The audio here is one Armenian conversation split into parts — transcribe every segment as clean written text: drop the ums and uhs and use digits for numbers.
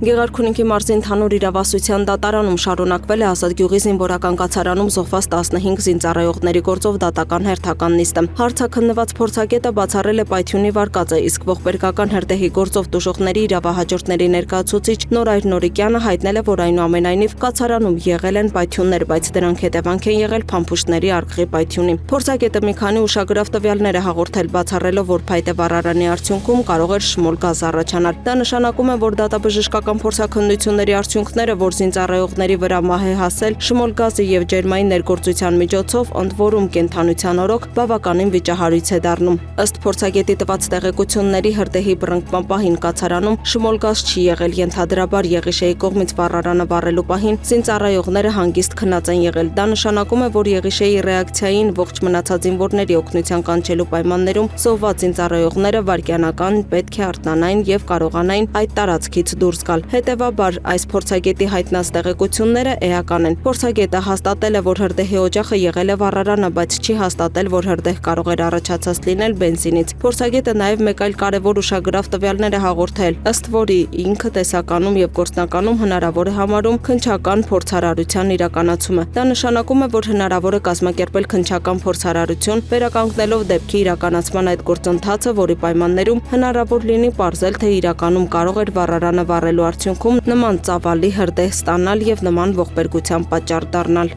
Գեղարքունիքի մարզի ընդհանուր իրավասության դատարանում շարունակվել է Ազատ գյուղի զինվորական կացարանում զոհված 15 զինծառայողների գործով դատական հերթական նիստը։ Հարցաքննված փորձագետը բացառել է պայթյունի վարկածը, իսկ ողբերգական հրդեհի գործով տուժողների իրավահաջորդների ներկայացուցիչ Նորայր Նորիկյանը հայտնել է, որ այնուամենայնիվ կացարանում եղել են պայթյուններ, բայց դրանք հետևանք են եղել փամփուշտների արկղի պայթյունի։ Փորձագետը մի քանի ուշագրավ տվյալներ է հաղորդել, բացառելով, որ փայտե վառարանի արդյունքում կարող էր շմոլ գազ առաջանալ։ Դա նշանակում է, որ դատաբժշկական փորձաքննությունների արդյունքները, որ զինծառայողների վրա մահ է հասել շմոլ գազի եւ ջերմային ներգործության միջոցով, ընդ որում կենդանության օրոք, բավականին վիճահարույց է դառնում։ Ըստ փորձագետի տված տեղեկությունների, հրդեհի բռնկման պահին կացարանում շմոլ գազ չի եղել, ենթադրաբար Եղիշեի կողմից վառարանը վառելու պահին զինծառայողները հանգիստ քնած են եղել։ Դա նշանակում է, որ Եղիշեի ռեակցիային ողջ մնացած զինվորների օգնության կանչելու պայմաններում զոհված զինծառայողները վայրկյանական պետք է արթնանային եւ կարողանային այդ տարածքից դուրս գալ։ Հետևաբար այս փորձագետի հայտնած տեղեկությունները էական են։ Փորձագետը հաստատել է, որ հրդեհի օջախը եղել է վառարանը, բայց չի հաստատել, որ հրդեհ կարող էր առաջացած լինել բենզինից։ Փորձագետը նաև մեկ այլ կարևոր ուշագրավ տվյալներ է հաղորդել, ըստ որի ինքը տեսականում եւ գործնականում հնարավոր է համարում քննչական փորձարարության իրականացումը։ Դա նշանակում է, որ հնարավոր է կազմակերպել քննչական փորձարարություն, վերականգնելով դեպքի իրականացման այդ գործընթացը, որի պայմաններում հնարավոր լինի պարզել, թե իրականում կարող էր վառարանը վառելու արդյունքում նման ծավալի հրդեհ ստանալ եւ նման ողբերգության պատճառ դառնալ։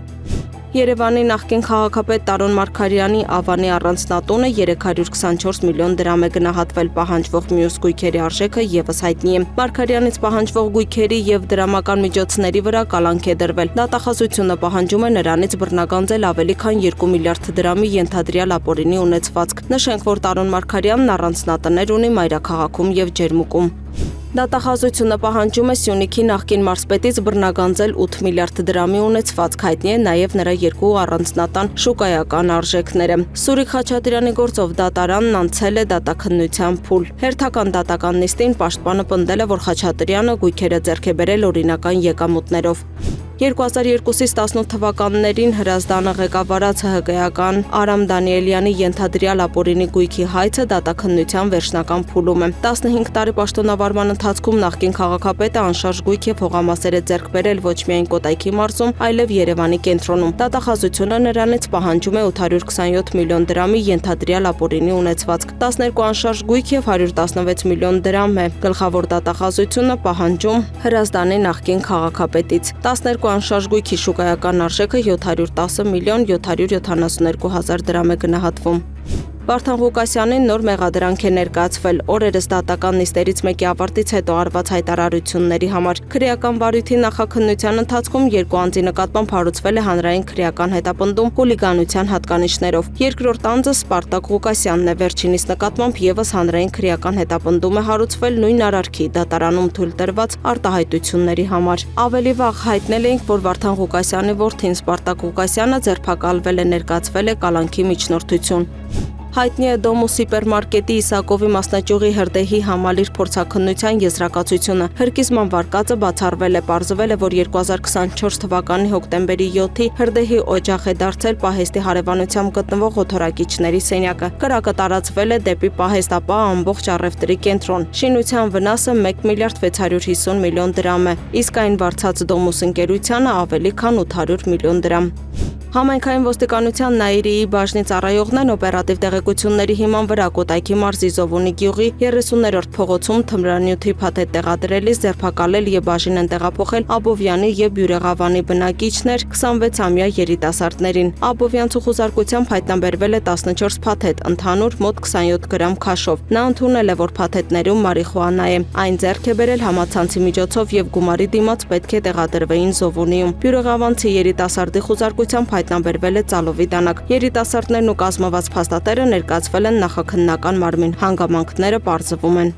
Երևանի նախկին քաղաքապետ Տարոն Մարգարյանի Ավանի առանձնատունը 324 միլիոն դրամ է գնահատվել, պահանջվող մյուս գույքերի արժեքը եւս հայտնի է։ Մարգարյանից պահանջվող գույքերի եւ դրամական միջոցների վրա կալանք է դրվել։ Դատախազությունը պահանջում է նրանից բռնագանձել ավելի քան 2 միլիարդ դրամի ենթադրյալ ապօրինի ունեցվածք։ Նշենք, որ Տարոն Մարգարյանն առանձնատներ ունի մայրաքաղաքում եւ Ջերմուկում։ Դատախազությունը պահանջում է Սյունիքի նախկին մարզպետից բռնագանձել 8 միլիարդ դրամի ունեցվածք, հայտնի է նաև նրա երկու առանձնատան շուկայական արժեքները։ Սուրիկ Խաչատրյանի գործով դատարանն անցել է դատաքննության փուլ։ Հերթական դատական նիստին պաշտպանը պնդել է, որ Խաչատրյանը գույքերը ձեռք է բերել օրինական եկամուտներով։ 2002-ից 18 թվականներին Հրազդանը ղեկավարած ՀՀԿ-ական Արամ Դանիելյանի ենթադրյալ ապօրինի գույքի հայցը դատաքննության վերջնական փուլում է։ 15 տարի պաշտոնավարման ընթացքում նախկին քաղաքապետը անշարժ գույք եւ հողամասեր է ձեռք բերել ոչ միայն Կոտայքի մարզում, այլև Երևանի կենտրոնում։ Դատախազությունը նրանից պահանջում է 827 միլիոն դրամի ենթադրյալ ապօրինի ունեցվածք, 12 անշարժ գույք եւ 116 միլիոն դրամ է գլխավոր դատախազությունը պահանջում Հրազդանի նախկին քաղաքապետից։ 12 անշարժ գույքի շուկայական արժեքը 710 միլիոն 772 հազար դրամ է գնահատվում։ Վարդան Ղուկասյանին նոր մեղադրանք է ներկայացվել օրերս դատական նիստերից մեկի ավարտից հետո արված հայտարարությունների համար։ Քրեական վարույթի նախաքննության ընթացքում երկու անձի նկատմամբ հարուցվել է հանրային քրեական հետապնդում հուլիգանության հատկանիշներով։ Երկրորդ անձը Սպարտակ Ղուկասյանն է, վերջինիս նկատմամբ եւս հանրային քրեական հետապնդում է հարուցվել նույն արարքի դատարանում թույլ տրված արտահայտությունների համար։ Ավելի վաղ հայտնել էինք, որ Վարդան Ղուկասյանի որդին Սպարտակ Ղուկասյանը ձերբակալվել է, ներկայացվել է կալանքի միջնորդություն։ Հայտնի է Դոմուս հիպերմարկետի Իսակովի մասնաճյուղի հրդեհի համալիր փորձաքննության եզրակացությունը։ Հրկիզման վարկածը բացառվել է, պարզվել է, որ 2024 թվականի հոկտեմբերի 7-ի հրդեհի օջախ է դարձել պահեստի հարևանությամբ գտնվող օթորակիչների սենյակը։ Կրակը տարածվել է դեպի պահեստ, ապա ամբողջ առևտրի կենտրոն։ Շինության վնասը 1 միլիարդ 650 միլիոն դրամ է, իսկ այն վարձած Դոմուս ընկերությանը ավելի քան 800 միլիոն դրամ։ Համայնքային ոստիկանության Նաիրիի բաժնի ծառայողներն օպերատիվ տեղեկությունների հիման վրա Կոտայքի մարզի Զովունի գյուղի 30-րդ փողոցում թմրանյութի փաթեթ տեղադրելիս ձերբակալել եւ բաժին են տեղափոխել Աբովյանի եւ Բյուրեղավանի բնակիչներ 26-ամյա երիտասարդներին։ Աբովյանցու խուզարկությամբ հայտնաբերվել է 14 փաթեթ, ընդհանուր մոտ 27 գրամ քաշով։ Նա ընդունել է, որ փաթեթներում մարիխուանա է։ Այն ձեռք է բերել համացանցի միջոցով եւ գումարի դիմաց պետք է տեղադրվեին Զովունիում։ Բյուրեղավանցի երիտասարդի խուզարկությամբ հայտնաբերվել է ծալովի դանակ։ Երիտասարդներն ու կազմված փաստատերը ներկայացվել են նախաքննական մարմին։ Հանգամանքները պարզվում են։